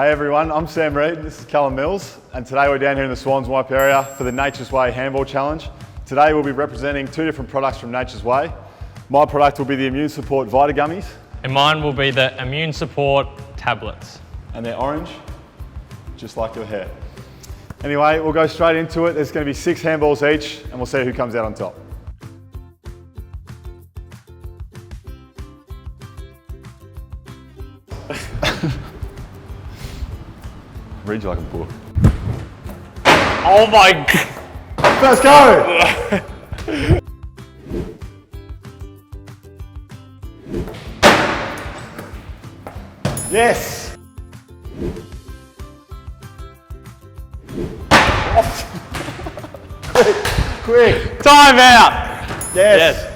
Hey everyone, I'm Sam Reid, this is Callum Mills, and today we're down here in the Swans Wipe area for the Nature's Way Handball Challenge. Today we'll be representing two different products from Nature's Way. My product will be the Immune Support Vita Gummies. And mine will be the Immune Support Tablets. And they're orange, just like your hair. Anyway, we'll go straight into it. There's going to be 6 handballs each, and we'll see who comes out on top. Read you like a book. Oh my God. Let's go! Yes! Quick! Time out! Yes!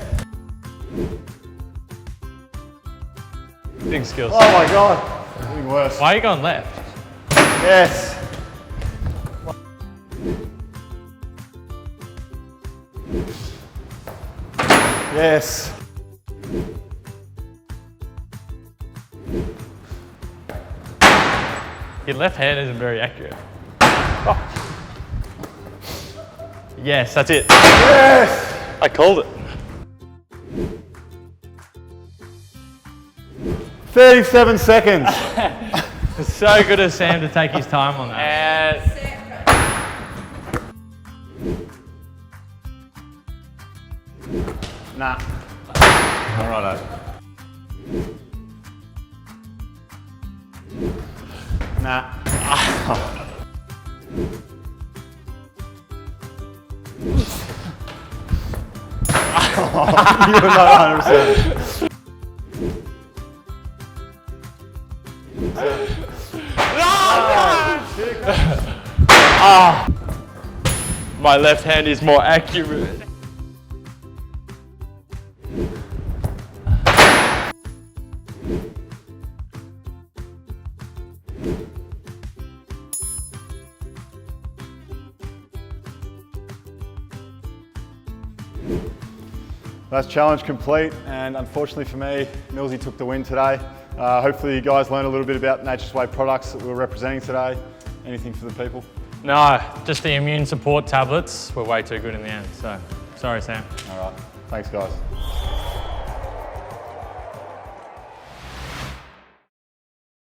Big skills. Oh my God! Getting worse. Why are you going left? Yes! Yes! Your left hand isn't very accurate. Oh. Yes, that's it. Yes! I called it. 37 seconds. It's so good of Sam to take his time on that. And Nah. All righto. Nah. You were not 100%. my left hand is more accurate. That's challenge complete, and unfortunately for me, Millsy took the win today. Hopefully you guys learned a little bit about Nature's Way products that we're representing today. Anything for the people? No, just the Immune Support Tablets were way too good in the end, so sorry Sam. All right, thanks guys.